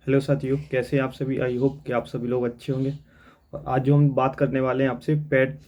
Hello साथियों, कैसे हैं आप सभी। आई होप कि आप सभी लोग अच्छे होंगे। और आज जो हम बात करने वाले हैं आपसे पेट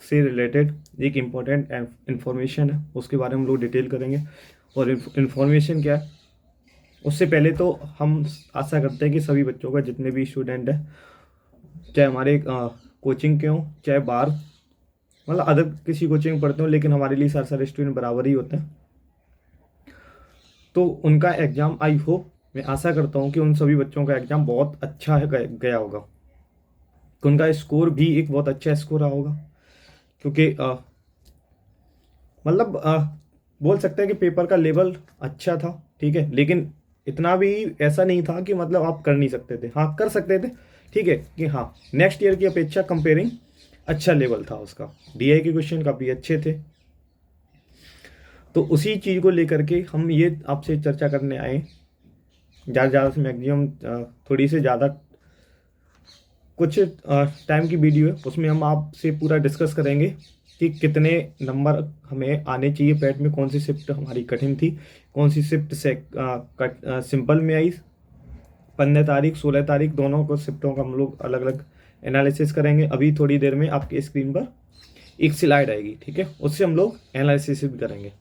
से रिलेटेड एक इम्पॉर्टेंट इन्फॉर्मेशन है, उसके बारे में हम लोग डिटेल करेंगे। और इन्फॉर्मेशन क्या है, उससे पहले तो हम आशा करते हैं कि सभी बच्चों का, जितने भी स्टूडेंट हैं, चाहे हमारे कोचिंग के हों चाहे बाहर मतलब अदर किसी कोचिंग में पढ़ते हो, लेकिन हमारे लिए सारे सारे स्टूडेंट बराबर ही होते हैं। तो उनका एग्ज़ाम, आई होप, मैं आशा करता हूँ कि उन सभी बच्चों का एग्ज़ाम बहुत अच्छा है गया होगा, कि उनका स्कोर भी एक बहुत अच्छा स्कोर रहा होगा। क्योंकि मतलब बोल सकते हैं कि पेपर का लेवल अच्छा था, ठीक है, लेकिन इतना भी ऐसा नहीं था कि मतलब आप कर नहीं सकते थे। हाँ, कर सकते थे, ठीक है, कि हाँ नेक्स्ट ईयर की अपेक्षा कंपेयरिंग अच्छा लेवल था उसका। डीआई के क्वेश्चन काफ़ी अच्छे थे। तो उसी चीज़ को लेकर के हम ये आपसे चर्चा करने आए। ज़्यादा ज़्यादा से मैक्सिमम थोड़ी से ज़्यादा कुछ टाइम की वीडियो है, उसमें हम आपसे पूरा डिस्कस करेंगे कि कितने नंबर हमें आने चाहिए पैट में, कौन सी शिफ्ट हमारी कठिन थी, कौन सी शिफ्ट से सिंपल में आई। 15 तारीख 16 तारीख दोनों को शिफ्टों का हम लोग अलग अलग एनालिसिस करेंगे। अभी थोड़ी देर में आपके स्क्रीन पर एक स्लाइड आएगी, ठीक है, उससे हम लोग एनालिसिस भी करेंगे।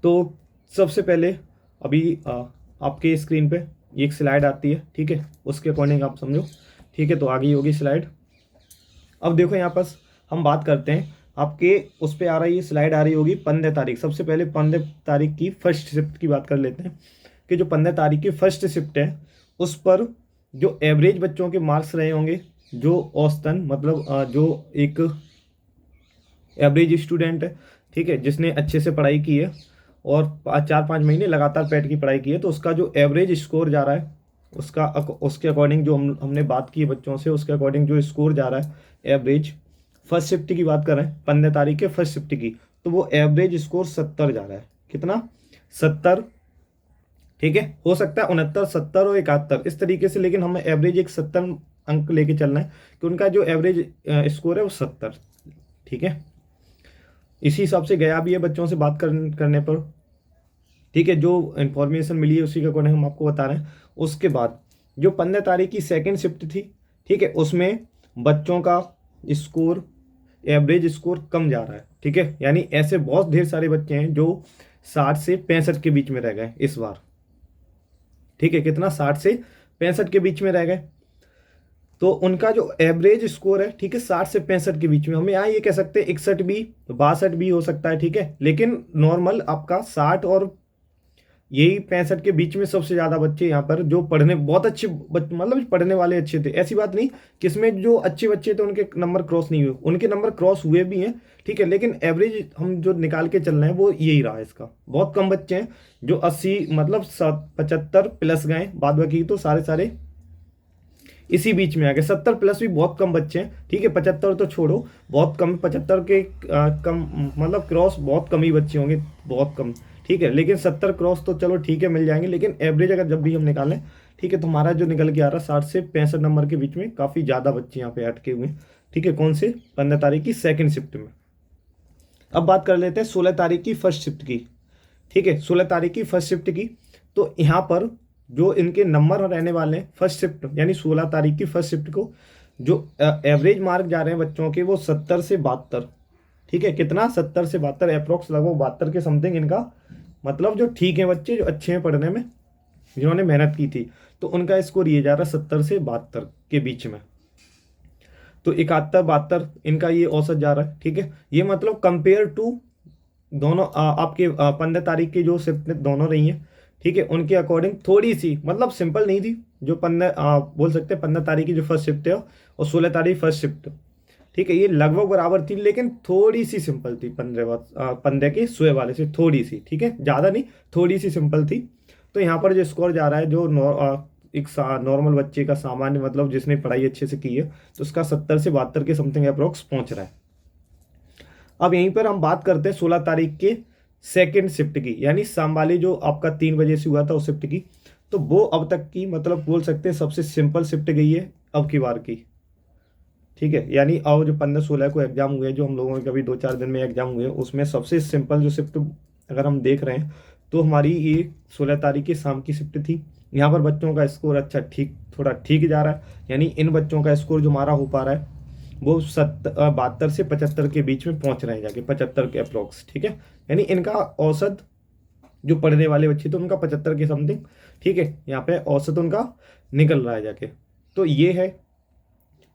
तो सबसे पहले अभी आपके स्क्रीन पे एक स्लाइड आती है, ठीक है, उसके अकॉर्डिंग आप समझो, ठीक है। तो आगे होगी स्लाइड। अब देखो यहाँ पर हम बात करते हैं, आपके उस पर आ रही है स्लाइड, आ रही होगी 15 तारीख। सबसे पहले 15 तारीख की फर्स्ट शिफ्ट की बात कर लेते हैं कि जो 15 तारीख की फर्स्ट शिफ्ट है, उस पर जो एवरेज बच्चों के मार्क्स रहे होंगे, जो औसतन मतलब जो एक एवरेज स्टूडेंट है, ठीक है, जिसने अच्छे से पढ़ाई की है और 4-5 महीने लगातार पैट की पढ़ाई की है, तो उसका जो एवरेज स्कोर जा रहा है, उसका उसके अकॉर्डिंग जो हमने बात की है बच्चों से, उसके अकॉर्डिंग जो स्कोर जा रहा है एवरेज, फर्स्ट शिफ्ट की बात कर रहे हैं 15 तारीख के फर्स्ट शिफ्ट की, तो वो एवरेज स्कोर 70 जा रहा है। कितना? 70, ठीक है। हो सकता है 69, 70 और 71 इस तरीके से, लेकिन हमें एवरेज एक 70 अंक लेके चलना है कि उनका जो एवरेज स्कोर है वो 70, ठीक है। इसी हिसाब से गया भी है बच्चों से बात करने पर, ठीक है। जो इन्फॉर्मेशन मिली है उसी के अकॉर्डिंग हम आपको बता रहे हैं। उसके बाद जो 15 तारीख की सेकेंड शिफ्ट थी, ठीक है, उसमें बच्चों का स्कोर, एवरेज स्कोर कम जा रहा है, ठीक है। यानी ऐसे बहुत ढेर सारे बच्चे हैं जो 60 से 65 के बीच में रह गए इस बार, ठीक है। कितना? 60 से 65 के बीच में रह गए। तो उनका जो एवरेज स्कोर है, ठीक है, 60 से 65 के बीच में, हम यहाँ ये कह सकते हैं 61 भी, 62 भी हो सकता है, ठीक है, लेकिन नॉर्मल आपका 60 और यही 65 के बीच में सबसे ज्यादा बच्चे यहाँ पर जो पढ़ने बहुत अच्छे मतलब पढ़ने वाले अच्छे थे। ऐसी बात नहीं, किसमें जो अच्छे बच्चे थे उनके नंबर क्रॉस नहीं हुए, उनके नंबर क्रॉस हुए भी हैं, ठीक है, लेकिन एवरेज हम जो निकाल के चल रहे हैं वो यही रहा है इसका। बहुत कम बच्चे हैं जो 80 मतलब 75 प्लस गए, बाद बाकी तो सारे सारे इसी बीच में आ गए। 70 प्लस भी बहुत कम बच्चे हैं, ठीक है। 75 तो छोड़ो, बहुत कम, 75 के कम मतलब क्रॉस बहुत कम ही बच्चे होंगे, बहुत कम, ठीक है। लेकिन 70 क्रॉस तो चलो ठीक है, मिल जाएंगे, लेकिन एवरेज अगर जब भी हम निकालें, ठीक है, तो हमारा जो निकल के आ रहा है 60 से 65 नंबर के बीच में काफ़ी ज़्यादा बच्चे यहाँ पे अटके हुए हैं, ठीक है। कौन से? 15 तारीख की सेकेंड शिफ्ट में। अब बात कर लेते हैं 16 तारीख की फर्स्ट शिफ्ट की, ठीक है। 16 तारीख की फर्स्ट शिफ्ट की, तो यहाँ पर जो इनके नंबर रहने वाले हैं फर्स्ट शिफ्ट यानी 16 तारीख की फर्स्ट शिफ्ट को, जो एवरेज मार्क जा रहे हैं बच्चों के वो 70 से 72, ठीक है। कितना? 70 से 72, अप्रोक्स लगभग 72 के समथिंग इनका, मतलब जो ठीक है बच्चे, जो अच्छे हैं पढ़ने में, जिन्होंने मेहनत की थी, तो उनका स्कोर ये जा रहा है 70 से 72 के बीच में। तो 71, 72 इनका ये औसत जा रहा है, ठीक है। ये मतलब कंपेयर टू दोनों आपके 15 तारीख की जो शिफ्ट दोनों रही हैं, ठीक है, उनके अकॉर्डिंग थोड़ी सी मतलब सिंपल नहीं थी। जो 15 बोल सकते हैं 15 तारीख की जो फर्स्ट शिफ्ट है और 16 तारीख फर्स्ट शिफ्ट, ठीक है, ये लगभग बराबर थी, लेकिन थोड़ी सी सिंपल थी 15 के सुबह वाले से थोड़ी सी, ठीक है, ज़्यादा नहीं, थोड़ी सी सिंपल थी। तो यहाँ पर जो स्कोर जा रहा है, जो एक नॉर्मल बच्चे का, सामान्य मतलब जिसने पढ़ाई अच्छे से की है, तो उसका 70 से 72 के समथिंग अप्रोक्स पहुँच रहा है। अब यहीं पर हम बात करते हैं 16 तारीख के सेकेंड शिफ्ट की, यानी शाम वाली जो आपका 3 बजे से हुआ था उस शिफ्ट की। तो वो अब तक की मतलब बोल सकते हैं सबसे सिंपल शिफ्ट गई है अब की बार की, ठीक है। यानी अब जो 15-16 को एग्जाम हुए, जो हम लोगों के अभी 2-4 दिन में एग्जाम हुए, उसमें सबसे सिंपल जो शिफ्ट अगर हम देख रहे हैं, तो हमारी ये 16 तारीख की शाम की शिफ्ट थी। यहाँ पर बच्चों का स्कोर अच्छा ठीक थोड़ा ठीक जा रहा है, यानी इन बच्चों का स्कोर जो हमारा हो पा रहा है वो 72 से 75 के बीच में पहुंच रहे हैं जाके, 75 के अप्रोक्स, ठीक है। यानी इनका औसत जो पढ़ने वाले बच्चे तो उनका 75 के समथिंग, ठीक है, यहाँ पे औसत उनका निकल रहा है जाके। तो ये है।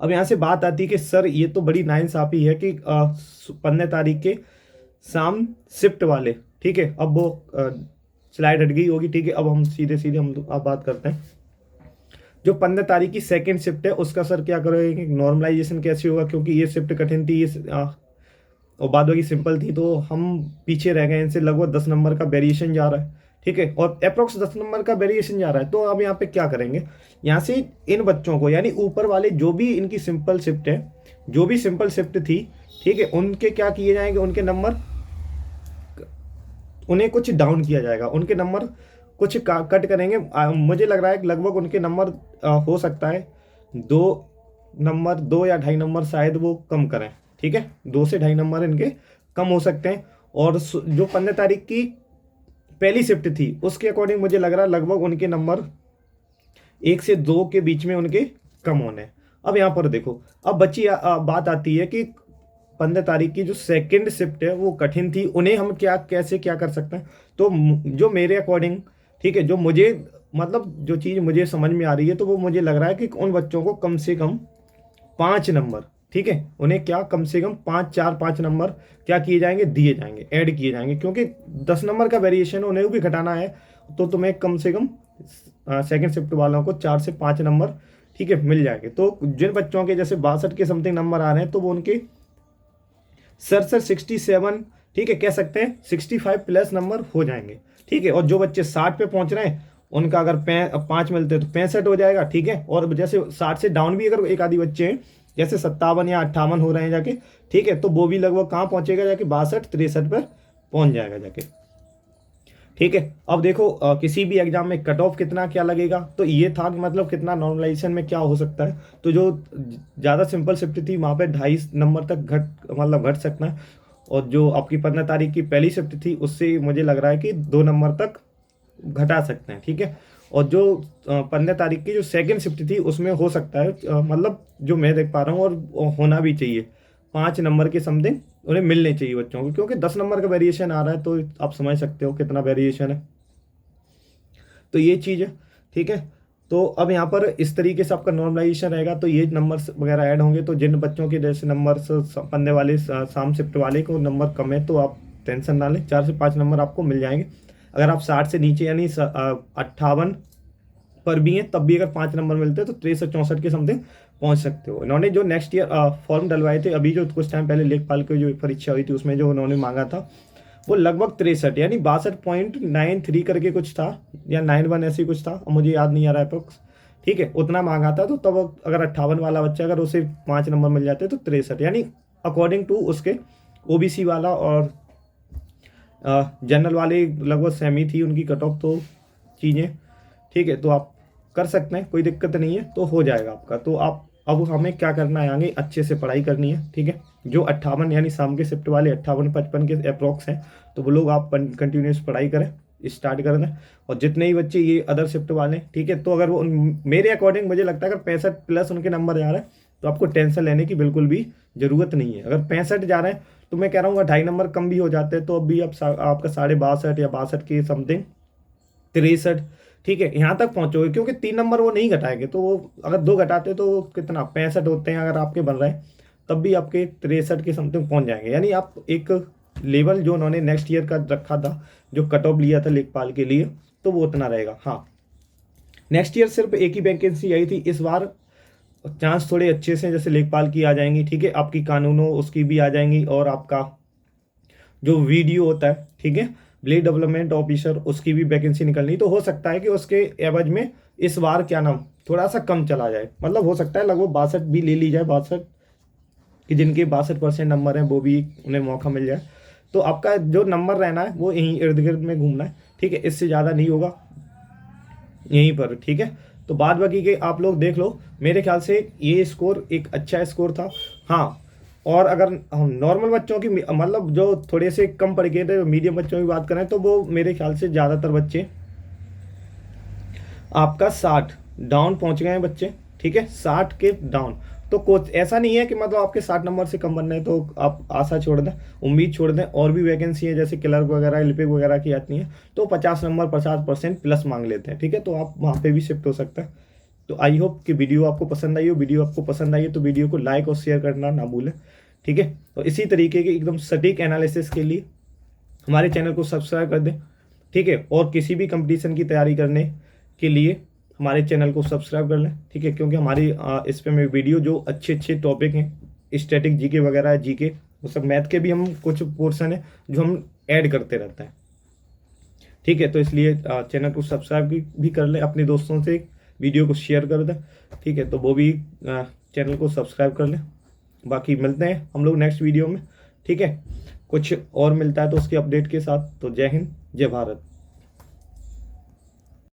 अब यहाँ से बात आती है कि सर ये तो बड़ी नाइंसाफ़ी है कि 15 तारीख के शाम शिफ्ट वाले, ठीक है, अब वो स्लाइड हट गई होगी, ठीक है। अब हम सीधे सीधे हम आप बात करते हैं जो 15 तारीख की सेकंड शिफ्ट है उसका सर क्या करोगे, नॉर्मलाइजेशन कैसे होगा, क्योंकि ये शिफ्ट कठिन थी, ये और बाद बाकी सिंपल थी, तो हम पीछे रह गए। इनसे लगभग 10 नंबर का वेरिएशन जा रहा है, ठीक है, और अप्रोक्स 10 नंबर का वेरिएशन जा रहा है। तो अब यहाँ पे क्या करेंगे, यहाँ से इन बच्चों को, यानी ऊपर वाले जो भी इनकी सिंपल शिफ्ट है, जो भी सिंपल शिफ्ट थी, ठीक है, उनके क्या किए जाएंगे, उनके नंबर उन्हें कुछ डाउन किया जाएगा, उनके नंबर कुछ कट करेंगे। मुझे लग रहा है कि लगभग उनके नंबर हो सकता है 2 नंबर, 2 या 2.5 नंबर शायद वो कम करें, ठीक है, 2 से 2.5 नंबर इनके कम हो सकते हैं। और जो 15 तारीख की पहली शिफ्ट थी उसके अकॉर्डिंग मुझे लग रहा है लगभग उनके नंबर 1 से 2 के बीच में उनके कम होने हैं। अब यहाँ पर देखो, अब बच्ची बात आती है कि 15 तारीख की जो सेकंड शिफ्ट है वो कठिन थी, उन्हें हम क्या कैसे क्या कर सकते हैं। तो जो मेरे अकॉर्डिंग, ठीक है, जो मुझे मतलब जो चीज़ मुझे समझ में आ रही है, तो वो मुझे लग रहा है कि उन बच्चों को कम से कम 5 नंबर, ठीक है, उन्हें क्या कम से कम 5 नंबर क्या किए जाएंगे, दिए जाएंगे, ऐड किए जाएंगे, क्योंकि 10 नंबर का वेरिएशन उन्हें भी घटाना है। तो तुम्हें कम से कम सेकंड शिफ्ट वालों को 4 से 5 नंबर, ठीक है, मिल जाएंगे। तो जिन बच्चों के जैसे 62 के समथिंग नंबर आ रहे हैं, तो वो उनके सर 67, ठीक है, कह सकते हैं 65 प्लस नंबर हो जाएंगे, ठीक है। और जो बच्चे 60 पे पहुंच रहे हैं उनका अगर 5 मिलते हैं तो 65 हो जाएगा, ठीक है। और जैसे 60 से डाउन भी अगर एक आधी बच्चे हैं, जैसे 57 या 58 हो रहे हैं जाके, ठीक है, तो वो भी लगभग कहाँ पहुंचेगा जाके, 62-63 पर पहुंच जाएगा जाके, ठीक है। अब देखो किसी भी एग्जाम में कट ऑफ कितना क्या लगेगा, तो ये था कि मतलब कितना नॉर्मलाइजेशन में क्या हो सकता है। तो जो ज़्यादा सिंपल शिफ्ट थी वहाँ पे 2.5 नंबर तक घट सकता है। और जो आपकी 15 तारीख की पहली शिफ्ट थी उससे मुझे लग रहा है कि 2 नंबर तक घटा सकते हैं, ठीक है। और जो 15 तारीख की जो सेकंड शिफ्ट थी उसमें हो सकता है मतलब जो मैं देख पा रहा हूँ और होना भी चाहिए, 5 नंबर के समथिंग उन्हें मिलने चाहिए बच्चों को, क्योंकि 10 नंबर का वेरिएशन आ रहा है, तो आप समझ सकते हो कितना वेरिएशन है। तो ये चीज़ है, ठीक है। तो अब यहाँ पर इस तरीके से आपका नॉर्मलाइजेशन रहेगा, तो ये नंबर्स वगैरह ऐड होंगे। तो जिन बच्चों के जैसे नंबर्स पन्ने वाले शाम शिफ्ट वाले को नंबर कम है, तो आप टेंशन ना लें, 4 से 5 नंबर आपको मिल जाएंगे। अगर आप 60 से नीचे यानी 58 पर भी हैं, तब भी अगर 5 नंबर मिलते हैं तो 63-64 के समथिंग पहुंच सकते हो। इन्होंने जो नेक्स्ट ईयर फॉर्म डलवाए थे, अभी जो कुछ टाइम पहले लेखपाल की जो परीक्षा हुई थी उसमें जो उन्होंने मांगा था वो लगभग 63 यानी 62.93 करके कुछ था, या 91 ऐसे कुछ था, मुझे याद नहीं आ रहा है अप्रोक्स, ठीक है, उतना मांगा था। तो तब अगर 58 वाला बच्चा अगर उसे 5 नंबर मिल जाते तो 63, यानी अकॉर्डिंग टू उसके ओबीसी वाला और जनरल वाले लगभग सेम ही थी उनकी कट ऑफ, तो चीज़ें ठीक है। तो आप कर सकते हैं, कोई दिक्कत नहीं है, तो हो जाएगा आपका। तो आप अब हमें क्या करना है, आगे अच्छे से पढ़ाई करनी है, ठीक है। जो 58 यानी शाम के शिफ्ट वाले 58-55 के अप्रॉक्स हैं, तो वो लोग आप कंटिन्यूस पढ़ाई करें, स्टार्ट कर दें। और जितने ही बच्चे ये अदर शिफ्ट वाले, ठीक है, तो अगर वो मेरे अकॉर्डिंग मुझे लगता है अगर 65 प्लस उनके नंबर जा रहे हैं तो आपको टेंशन लेने की बिल्कुल भी ज़रूरत नहीं है। अगर 65 जा रहे हैं तो मैं कह रहा हूँ 2.5 नंबर कम भी हो जाते हैं तो अब भी आप आपका 62.5 या 62 के समथिंग 63, ठीक है, यहाँ तक पहुँचोगे, क्योंकि 3 नंबर वो नहीं घटाएंगे। तो वो अगर 2 घटाते तो कितना 65 होते हैं अगर आपके बन रहे हैं, तब भी आपके 63 के समथिंग पहुँच जाएंगे। यानी आप एक लेवल जो उन्होंने नेक्स्ट ईयर का रखा था, जो कट ऑफ लिया था लेखपाल के लिए, तो वो उतना रहेगा। हाँ, नेक्स्ट ईयर सिर्फ एक ही वैकेंसी आई थी, इस बार चांस थोड़े अच्छे से, जैसे लेखपाल की आ जाएंगी, ठीक है, आपकी कानूनों उसकी भी आ जाएंगी, और आपका जो वीडियो होता है, ठीक है, ब्लेड डेवलपमेंट ऑफिसर, उसकी भी वैकेंसी निकलनी। तो हो सकता है कि उसके एवज में इस बार क्या नाम थोड़ा सा कम चला जाए, मतलब हो सकता है लगभग 62 भी ले ली जाए, 62 कि जिनके 62% नंबर हैं वो भी उन्हें मौका मिल जाए। तो आपका जो नंबर रहना है वो यहीं इर्द गिर्द में घूमना है, ठीक है, इससे ज़्यादा नहीं होगा यहीं पर, ठीक है। तो बाद बाकी के आप लोग देख लो, मेरे ख्याल से ये स्कोर एक अच्छा स्कोर था। हाँ, और अगर हम नॉर्मल बच्चों की मतलब जो थोड़े से कम पढ़ के थे मीडियम बच्चों की बात करें तो वो मेरे ख्याल से ज़्यादातर बच्चे आपका 60 डाउन पहुंच गए हैं बच्चे, ठीक है, 60 के डाउन। तो कोच ऐसा नहीं है कि मतलब आपके 60 नंबर से कम बनने हैं तो आप आशा छोड़ दें, उम्मीद छोड़ दें। और भी वैकेंसी है जैसे क्लर्क वगैरह लिपिक वगैरह की आती हैं तो 50 नंबर 50% प्लस मांग लेते हैं, ठीक है, तो आप वहाँ पे भी शिफ्ट हो सकते हैं। तो आई होप कि वीडियो आपको पसंद आई हो। वीडियो आपको पसंद आई है तो वीडियो को लाइक और शेयर करना ना भूलें, ठीक है। तो इसी तरीके के एकदम सटीक एनालिसिस के लिए हमारे चैनल को सब्सक्राइब कर दें, ठीक है। और किसी भी कंपटीशन की तैयारी करने के लिए हमारे चैनल को सब्सक्राइब कर लें, ठीक है, क्योंकि हमारी इस पे में वीडियो जो अच्छे अच्छे टॉपिक हैं स्टैटिक जीके वगैरह जीके वो सब मैथ के भी हम कुछ पोर्शन है जो हम ऐड करते रहते हैं, ठीक है। तो इसलिए चैनल को सब्सक्राइब भी कर लें, अपने दोस्तों से वीडियो को शेयर कर दें, ठीक है, तो वो भी चैनल को सब्सक्राइब कर लें। बाकी मिलते हैं हम लोग नेक्स्ट वीडियो में, ठीक है, कुछ और मिलता है तो उसके अपडेट के साथ। तो जय हिंद, जय भारत।